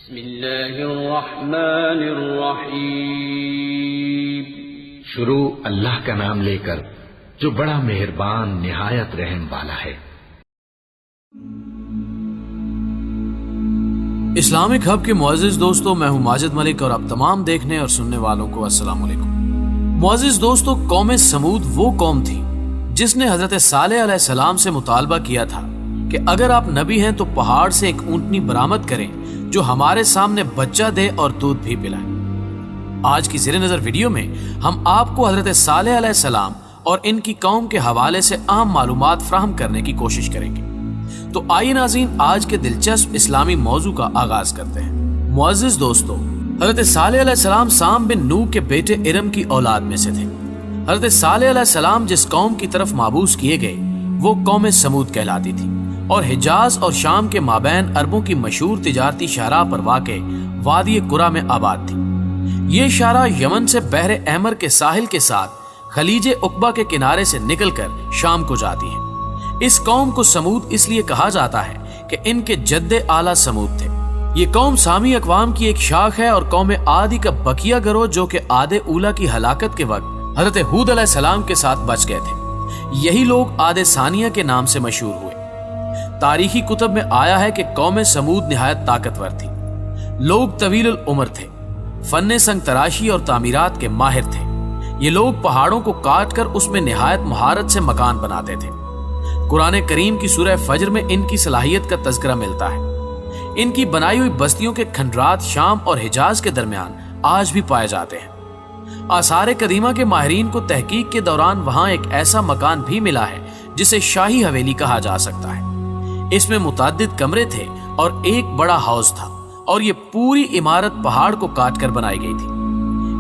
بسم اللہ الرحمن الرحیم۔ شروع اللہ کا نام لے کر جو بڑا مہربان نہایت رحم والا ہے۔ اسلامک ہب کے معزز دوستو، میں ہوں ماجد ملک اور اب تمام دیکھنے اور سننے والوں کو السلام علیکم۔ معزز دوستو، قوم سمود وہ قوم تھی جس نے حضرت صالح علیہ السلام سے مطالبہ کیا تھا کہ اگر آپ نبی ہیں تو پہاڑ سے ایک اونٹنی برآمد کریں جو ہمارے سامنے بچہ دے اور دودھ بھی پلائے۔ آج کی زیر نظر ویڈیو میں ہم آپ کو حضرت صالح علیہ السلام اور ان کی قوم کے حوالے سے اہم معلومات فراہم کرنے کی کوشش کریں گے۔ تو آئیے ناظرین، آج کے دلچسپ اسلامی موضوع کا آغاز کرتے ہیں۔ معزز دوستو، حضرت صالح علیہ السلام سام بن نوح کے بیٹے ارم کی اولاد میں سے تھے۔ حضرت صالح علیہ السلام جس قوم کی طرف مابعوث کیے گئے وہ قوم سمود کہلاتی تھی اور حجاز اور شام کے مابین عربوں کی مشہور تجارتی شاہراہ پر واقع وادی قرا میں آباد تھی۔ یہ شاہراہ یمن سے بحر احمر کے ساحل کے ساتھ خلیج عقبہ کے کنارے سے نکل کر شام کو جاتی ہے۔ اس قوم کو سمود اس لیے کہا جاتا ہے کہ ان کے جد اعلیٰ سمود تھے۔ یہ قوم سامی اقوام کی ایک شاخ ہے اور قوم عادی کا بقیہ گروہ جو کہ عاد اولیٰ کی ہلاکت کے وقت حضرت ہود علیہ السلام کے ساتھ بچ گئے تھے۔ یہی لوگ عاد ثانیہ کے نام سے مشہور ہوئے۔ تاریخی کتب میں آیا ہے کہ قوم سمود نہایت طاقتور تھی۔ لوگ طویل العمر تھے، فن سنگ تراشی اور تعمیرات کے ماہر تھے۔ یہ لوگ پہاڑوں کو کاٹ کر اس میں نہایت مہارت سے مکان بناتے تھے۔ قرآن کریم کی سورہ فجر میں ان کی صلاحیت کا تذکرہ ملتا ہے۔ ان کی بنائی ہوئی بستیوں کے کھنڈرات شام اور حجاز کے درمیان آج بھی پائے جاتے ہیں۔ آثار قدیمہ کے ماہرین کو تحقیق کے دوران وہاں ایک ایسا مکان بھی ملا ہے جسے شاہی حویلی کہا جا سکتا ہے۔ اس میں متعدد کمرے تھے اور ایک بڑا ہاؤس تھا اور یہ پوری عمارت پہاڑ کو کاٹ کر بنائی گئی تھی۔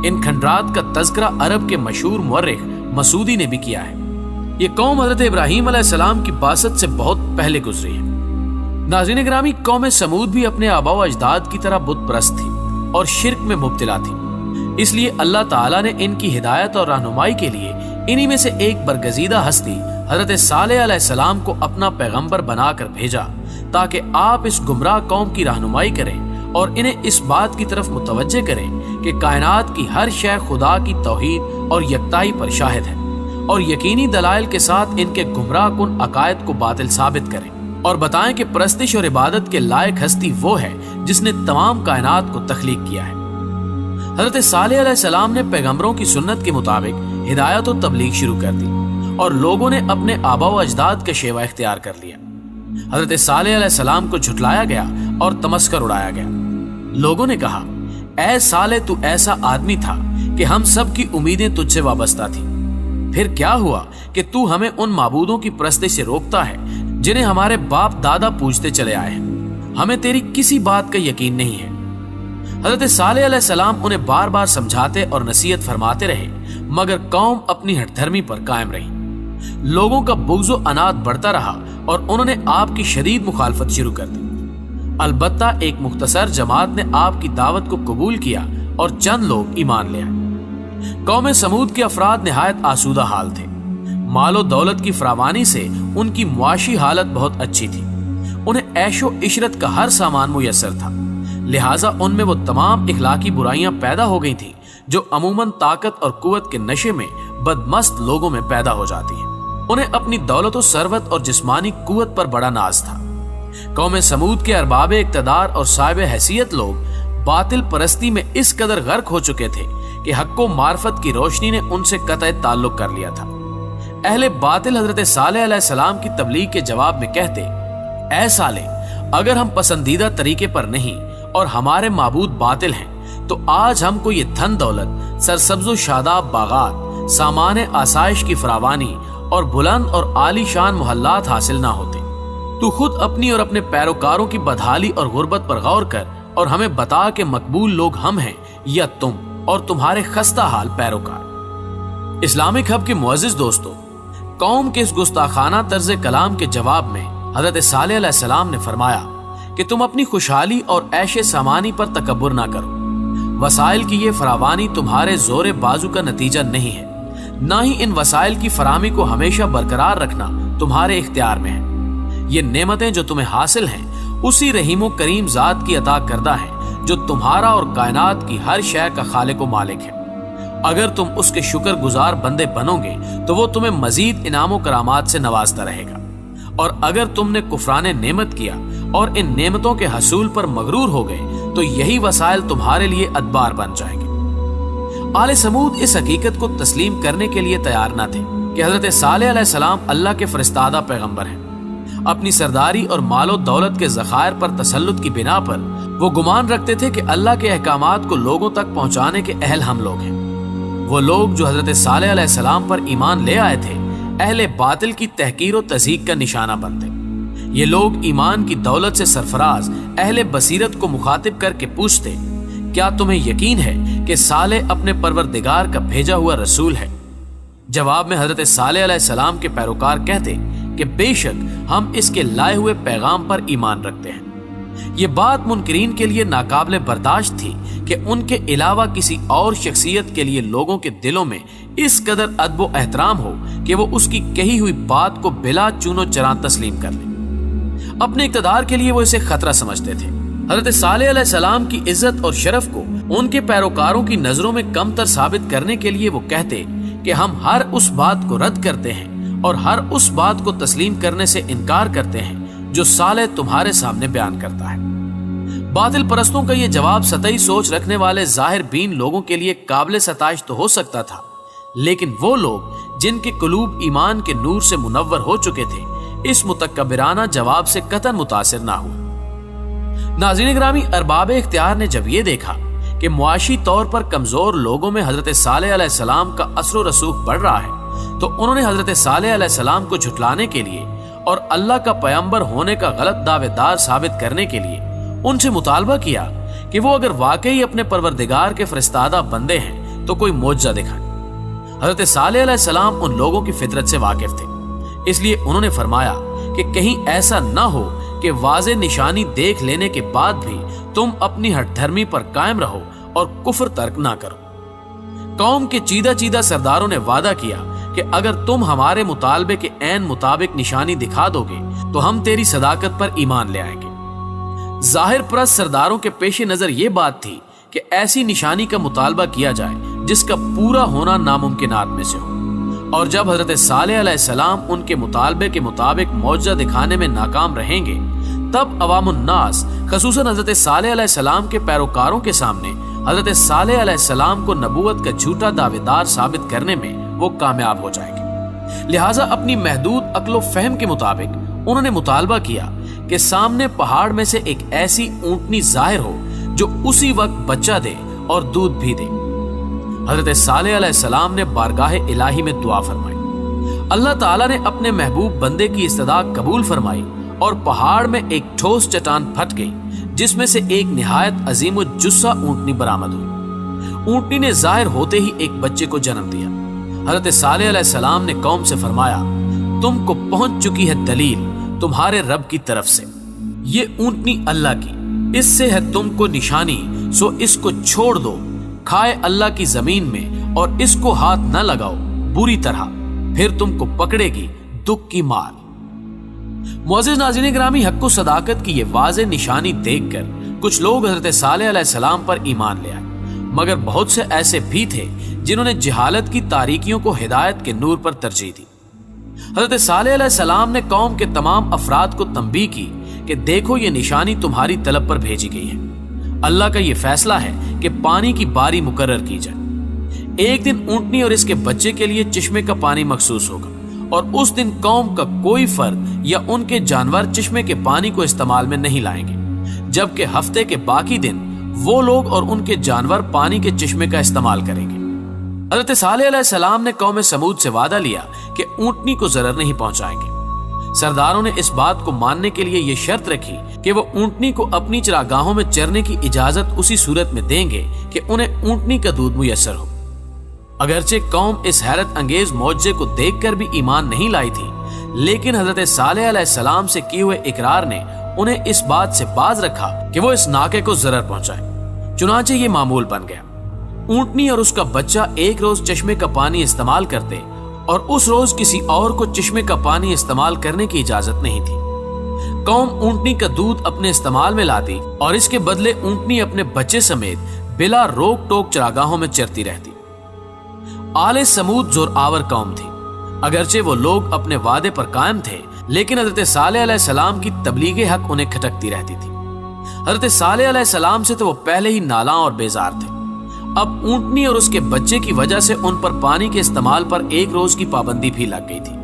ان کھنڈرات کا تذکرہ عرب کے مشہور مورخ مسعودی نے بھی کیا ہے۔ یہ قوم حضرت ابراہیم علیہ السلام کی بعثت سے بہت پہلے گزری ہے۔ ناظرین گرامی، قوم سمود بھی اپنے آباء و اجداد کی طرح بت پرست تھی اور شرک میں مبتلا تھی۔ اس لیے اللہ تعالیٰ نے ان کی ہدایت اور رہنمائی کے لیے انہی میں سے ایک برگزیدہ ہستی حضرت صالح علیہ السلام کو اپنا پیغمبر بنا کر بھیجا تاکہ آپ اس گمراہ قوم کی رہنمائی کریں اور انہیں اس بات کی طرف متوجہ کریں کہ کائنات کی ہر شے خدا کی توحید اور یکتائی پر شاہد ہے، اور یقینی دلائل کے ساتھ ان کے گمراہ کن عقائد کو باطل ثابت کریں اور بتائیں کہ پرستش اور عبادت کے لائق ہستی وہ ہے جس نے تمام کائنات کو تخلیق کیا ہے۔ حضرت صالح علیہ السلام نے پیغمبروں کی سنت کے مطابق ہدایت و تبلیغ شروع کر دی اور لوگوں نے اپنے آباء و اجداد کا شیوہ اختیار کر لیا۔ حضرت صالح علیہ السلام کو جھٹلایا گیا اور تمسخر اڑایا گیا۔ لوگوں نے کہا، اے صالح، تو ایسا آدمی تھا کہ ہم سب کی امیدیں تجھ سے وابستہ تھیں، پھر کیا ہوا کہ تو ہمیں ان معبودوں کی پرستش سے روکتا ہے جنہیں ہمارے باپ دادا پوجتے چلے آئے ہیں؟ ہمیں تیری کسی بات کا یقین نہیں ہے۔ حضرت صالح علیہ السلام انہیں بار بار سمجھاتے اور نصیحت فرماتے رہے مگر قوم اپنی ہٹ دھرمی پر قائم رہی۔ لوگوں کا بغض و عناد بڑھتا رہا اور انہوں نے آپ کی شدید مخالفت شروع کر دی۔ البتہ ایک مختصر جماعت نے آپ کی دعوت کو قبول کیا اور چند لوگ ایمان لے آئے۔ قوم سمود کے افراد نہایت آسودہ حال تھے۔ مال و دولت کی فراوانی سے ان کی معاشی حالت بہت اچھی تھی۔ انہیں عیش و عشرت کا ہر سامان میسر تھا، لہٰذا ان میں وہ تمام اخلاقی برائیاں پیدا ہو گئی تھیں جو عموماً طاقت اور قوت کے نشے میں بدمست لوگوں میں پیدا ہو جاتی ہیں۔ انہیں اپنی دولت و ثروت اور جسمانی قوت پر بڑا ناز تھا۔ قوم سمود کے ارباب اقتدار اور صاحب حیثیت لوگ باطل پرستی میں اس قدر غرق ہو چکے تھے کہ حق و معرفت کی روشنی نے ان سے قطع تعلق کر لیا تھا۔ اہل باطل حضرت صالح علیہ السلام کی تبلیغ کے جواب میں کہتے، اے صالح، اگر ہم پسندیدہ طریقے پر نہیں اور ہمارے معبود باطل ہیں تو آج ہم کو یہ دھن دولت، سرسبز و شاداب باغات، سامان آسائش کی فراوانی اور بلند اور عالی شان محلات حاصل نہ ہوتے۔ تو خود اپنی اور اپنے پیروکاروں کی بدحالی اور غربت پر غور کر اور ہمیں بتا کہ مقبول لوگ ہم ہیں یا تم اور تمہارے خستہ حال پیروکار۔ اسلامک ہب کے معزز دوستو، قوم کے اس گستاخانہ طرز کلام کے جواب میں حضرت صالح علیہ السلام نے فرمایا کہ تم اپنی خوشحالی اور عیش سامانی پر تکبر نہ کرو۔ وسائل کی یہ فراوانی تمہارے زور بازو کا نتیجہ نہیں ہے، نہ ہی ان وسائل کی فراہمی کو ہمیشہ برقرار رکھنا تمہارے اختیار میں ہے۔ یہ نعمتیں جو تمہیں حاصل ہیں اسی رحیم و کریم ذات کی عطا کردہ ہیں جو تمہارا اور کائنات کی ہر شے کا خالق و مالک ہے۔ اگر تم اس کے شکر گزار بندے بنو گے تو وہ تمہیں مزید انعام و کرامات سے نوازتا رہے گا، اور اگر تم نے کفران نعمت کیا اور ان نعمتوں کے حصول پر مغرور ہو گئے تو یہی وسائل تمہارے لیے ادبار بن جائیں گے۔ آل سمود اس حقیقت کو تسلیم کرنے کے لیے تیار نہ تھے کہ حضرت صالح علیہ السلام اللہ کے فرستادہ پیغمبر ہیں۔ اپنی سرداری اور مال و دولت کے ذخائر پر تسلط کی بنا پر وہ گمان رکھتے تھے کہ اللہ کے احکامات کو لوگوں تک پہنچانے کے اہل ہم لوگ ہیں۔ وہ لوگ جو حضرت صالح علیہ السلام پر ایمان لے آئے تھے اہل باطل کی تحقیر و تضحیک کا نشانہ بنتے۔ یہ لوگ ایمان کی دولت سے سرفراز اہل بصیرت کو مخاطب کر کے پوچھتے، کیا تمہیں یقین ہے کہ صالح اپنے پروردگار کا بھیجا ہوا رسول ہے؟ جواب میں حضرت صالح علیہ السلام کے پیروکار کہتے کہ بے شک ہم اس کے لائے ہوئے پیغام پر ایمان رکھتے ہیں۔ یہ بات منکرین کے لیے ناقابل برداشت تھی کہ ان کے علاوہ کسی اور شخصیت کے لیے لوگوں کے دلوں میں اس قدر ادب و احترام ہو کہ وہ اس کی کہی ہوئی بات کو بلا چون و چرا تسلیم کر لیں۔ اپنے اقتدار کے لیے وہ اسے خطرہ سمجھتے تھے۔ حضرت صالح علیہ السلام کی عزت اور شرف کو ان کے پیروکاروں کی نظروں میں کم تر ثابت کرنے کے لیے وہ کہتے کہ ہم ہر اس بات کو رد کرتے ہیں اور ہر اس بات کو تسلیم کرنے سے انکار کرتے ہیں جو صالح تمہارے سامنے بیان کرتا ہے۔ باطل پرستوں کا یہ جواب سطحی سوچ رکھنے والے ظاہر بین لوگوں کے لیے قابل ستائش تو ہو سکتا تھا، لیکن وہ لوگ جن کے قلوب ایمان کے نور سے منور ہو چکے تھے اس متکبرانہ جواب سے قطعاً متاثر نہ ہوئے۔ ناظرین گرامی، ارباب اختیار نے جب یہ دیکھا کہ معاشی طور پر کمزور لوگوں میں حضرت صالح علیہ السلام کا اثر و رسوخ بڑھ رہا ہے تو انہوں نے حضرت صالح علیہ السلام کو جھٹلانے کے لیے اور اللہ کا پیغمبر ہونے کا غلط دعوے دار ثابت کرنے کے لیے ان سے مطالبہ کیا کہ وہ اگر واقعی اپنے پروردگار کے فرستادہ بندے ہیں تو کوئی معجزہ دکھائیں۔ حضرت صالح علیہ السلام ان لوگوں کی فطرت سے واقف تھے، اس لیے انہوں نے فرمایا کہ کہیں ایسا نہ ہو کہ واضح نشانی دیکھ لینے کے بعد بھی تم اپنی ہٹ دھرمی پر قائم رہو اور کفر ترک نہ کرو۔ قوم کے چیدہ سرداروں نے وعدہ کیا کہ اگر تم ہمارے مطالبے کے عین مطابق نشانی دکھا دو گے تو ہم تیری صداقت پر ایمان لے آئیں گے۔ ظاہر پرست سرداروں کے پیش نظر یہ بات تھی کہ ایسی نشانی کا مطالبہ کیا جائے جس کا پورا ہونا ناممکنات میں سے ہو، اور جب حضرت صالح علیہ السلام ان کے مطالبے کے مطابق معجزہ دکھانے میں ناکام رہیں گے تب عوام الناس خصوصاً حضرت صالح علیہ السلام کے پیروکاروں کے سامنے حضرت صالح علیہ السلام کو نبوت کا جھوٹا دعوے دار ثابت کرنے میں وہ کامیاب ہو جائیں گے۔ لہٰذا اپنی محدود عقل و فہم کے مطابق انہوں نے مطالبہ کیا کہ سامنے پہاڑ میں سے ایک ایسی اونٹنی ظاہر ہو جو اسی وقت بچہ دے اور دودھ بھی دے۔ حضرت صالح علیہ السلام نے بارگاہ الہی میں دعا فرمائی، اللہ تعالیٰ نے اپنے محبوب بندے کی استدعا قبول فرمائی اور پہاڑ میں ایک ٹھوس چٹان پھٹ گئی جس میں سے ایک نہایت عظیم الجثہ اونٹنی برآمد ہوئی۔ اونٹنی نے ظاہر ہوتے ہی ایک بچے کو جنم دیا۔ حضرت صالح علیہ السلام نے قوم سے فرمایا، تم کو پہنچ چکی ہے دلیل تمہارے رب کی طرف سے، یہ اونٹنی اللہ کی، اس سے ہے تم کو نشانی، سو اس کو چھوڑ دو، کھائے اللہ کی زمین میں اور اس کو ہاتھ نہ لگاؤ بری طرح، پھر تم کو پکڑے گی دکھ کی مار۔ معزز ناظرین گرامی، حق و صداقت کی یہ واضح نشانی دیکھ کر کچھ لوگ حضرت صالح علیہ السلام پر ایمان لے آئے، مگر بہت سے ایسے بھی تھے جنہوں نے جہالت کی تاریکیوں کو ہدایت کے نور پر ترجیح دی۔ حضرت صالح علیہ السلام نے قوم کے تمام افراد کو تنبیہ کی کہ دیکھو یہ نشانی تمہاری طلب پر بھیجی گئی ہے، اللہ کا یہ فیصلہ ہے کہ پانی کی باری مقرر کی جائے۔ ایک دن اونٹنی اور اس کے بچے کے لیے چشمے کا پانی مخصوص ہوگا، اور اس دن قوم کا کوئی فرد یا ان کے جانور چشمے کے پانی کو استعمال میں نہیں لائیں گے، جبکہ ہفتے کے باقی دن وہ لوگ اور ان کے جانور پانی کے چشمے کا استعمال کریں گے۔ حضرت صالح علیہ السلام نے قوم سمود سے وعدہ لیا کہ اونٹنی کو ضرر نہیں پہنچائیں گے۔ سرداروں نے اس بات کو ماننے کے لیے یہ شرط رکھی کہ وہ اونٹنی کو اپنی چراگاہوں میں چرنے کی اجازت اسی صورت میں دیں گے کہ انہیں اونٹنی کا دودھ میسر ہو۔ اگرچہ قوم اس حیرت انگیز معجزے کو دیکھ کر بھی ایمان نہیں لائی تھی، لیکن حضرت صالح علیہ السلام سے کیے ہوئے اقرار نے انہیں اس بات سے باز رکھا کہ وہ اس ناکے کو ضرر پہنچائے۔ چنانچہ یہ معمول بن گیا۔ اونٹنی اور اس کا بچہ ایک روز چشمے کا پانی استعمال کرتے اور اس روز کسی اور کو چشمے کا پانی استعمال کرنے کی اجازت نہیں تھی۔ قوم اونٹنی کا دودھ اپنے استعمال میں لاتی اور اس کے بدلے اونٹنی اپنے بچے سمیت بلا روک ٹوک چراگاہوں میں چرتی رہتی۔ آل سمود زور آور قوم تھی۔ اگرچہ وہ لوگ اپنے وعدے پر قائم تھے، لیکن حضرت صالح علیہ السلام کی تبلیغ حق انہیں کھٹکتی رہتی تھی۔ حضرت صالح علیہ السلام سے تو وہ پہلے ہی نالاں اور بیزار تھے، اب اونٹنی اور اس کے بچے کی وجہ سے ان پر پانی کے استعمال پر ایک روز کی پابندی بھی لگ گئی تھی۔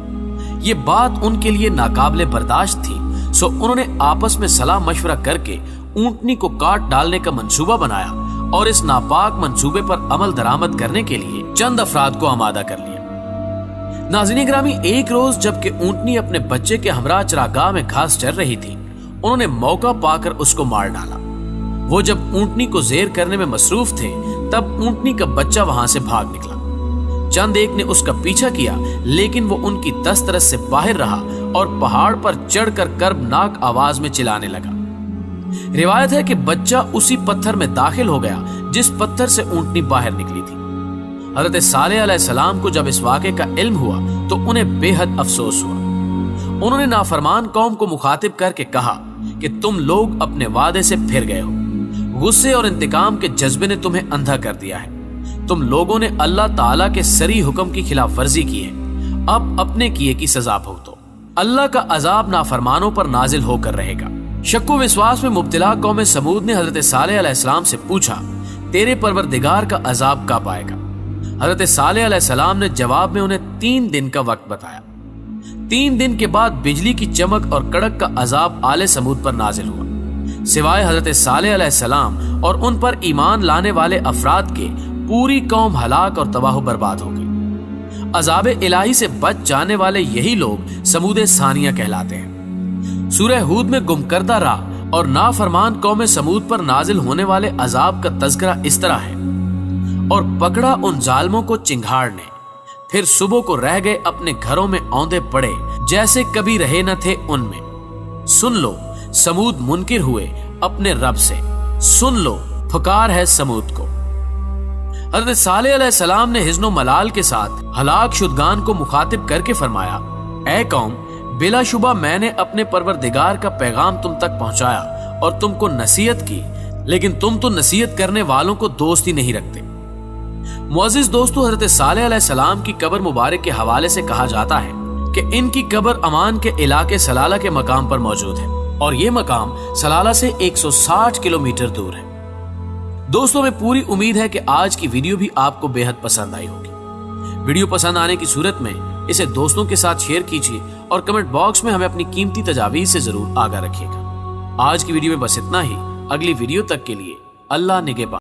یہ بات ان کے لیے ناقابل برداشت تھی، سو انہوں نے آپس میں صلاح مشورہ کر کے اونٹنی کو کاٹ ڈالنے کا منصوبہ بنایا اور اس ناپاک منصوبے پر عمل درآمد کرنے کے لیے چند افراد کو آمادہ کر لیا۔ ناظرین گرامی، ایک روز جب کہ اونٹنی اپنے بچے کے ہمراہ چراگاہ میں گھاس چر رہی تھی، انہوں نے موقع پا کر اس کو مار ڈالا۔ وہ جب اونٹنی کو زیر کرنے میں مصروف تھے، تب اونٹنی کا بچہ وہاں سے بھاگ نکلا۔ چند ایک نے اس کا پیچھا کیا، لیکن وہ ان کی دسترس سے باہر رہا اور پہاڑ پر چڑھ کر کربناک آواز میں چلانے لگا۔ روایت ہے کہ بچہ اسی پتھر میں داخل ہو گیا جس پتھر سے اونٹنی باہر نکلی تھی۔ حضرت صالح علیہ السلام کو جب اس واقعے کا علم ہوا تو انہیں بے حد افسوس ہوا۔ انہوں نے نافرمان قوم کو مخاطب کر کے کہا کہ تم لوگ اپنے وعدے سے پھر گئے ہو، غصے اور انتقام کے جذبے نے تمہیں اندھا کر دیا ہے۔ تم لوگوں نے اللہ تعالیٰ کے صریح حکم کی خلاف ورزی کی ہے، اب اپنے کیے کی سزا بھگتو۔ اللہ کا عذاب نافرمانوں پر نازل ہو کر رہے گا۔ شک و وسواس میں مبتلا قوم سمود نے حضرت صالح علیہ السلام سے پوچھا، تیرے پروردگار کا عذاب کب آئے گا؟ حضرت صالح علیہ السلام نے جواب میں انہیں 3 دن کا وقت بتایا۔ 3 دن کے بعد بجلی کی چمک اور کڑک کا عذاب آل سمود پر نازل ہوا۔ سوائے حضرت صالح علیہ السلام اور ان پر ایمان لانے والے افراد کے، پوری قوم ہلاک اور تباہ و برباد ہو گئی۔ عذاب الہی سے بچ جانے والے یہی لوگ سمود ثانیہ کہلاتے ہیں۔ سورہ ہود میں گم کردہ راہ اور نافرمان قوم سمود پر نازل ہونے والے عذاب کا تذکرہ اس طرح ہے، اور پکڑا ان ظالموں کو چنگھاڑ نے، پھر صبح کو رہ گئے اپنے گھروں میں اوندے پڑے جیسے کبھی رہے نہ تھے ان میں۔ سن لو سمود منکر ہوئے اپنے رب سے، سن لو پھکار ہے سمود کو۔ حضرت صالح علیہ السلام نے حزن و ملال کے ساتھ ہلاک شدگان کو مخاطب کر کے فرمایا، اے قوم، بلا شبہ میں نے اپنے پروردگار کا پیغام تم تک پہنچایا اور تم کو نصیحت کی، لیکن تم تو نصیحت کرنے والوں کو دوست ہی نہیں رکھتے۔ معزز دوستو، حضرت صالح علیہ السلام کی قبر مبارک کے حوالے سے کہا جاتا ہے کہ ان کی قبر امان کے علاقے سلالہ کے مقام پر موجود ہے، اور یہ مقام سلالہ سے 160 کلومیٹر دور ہے۔ دوستوں، میں پوری امید ہے کہ آج کی ویڈیو بھی آپ کو بے حد پسند آئی ہوگی۔ ویڈیو پسند آنے کی صورت میں اسے دوستوں کے ساتھ شیئر کیجیے اور کمنٹ باکس میں ہمیں اپنی قیمتی تجاویز سے ضرور آگاہ رکھیے گا۔ آج کی ویڈیو میں بس اتنا ہی۔ اگلی ویڈیو تک کے لیے اللہ نگہبان۔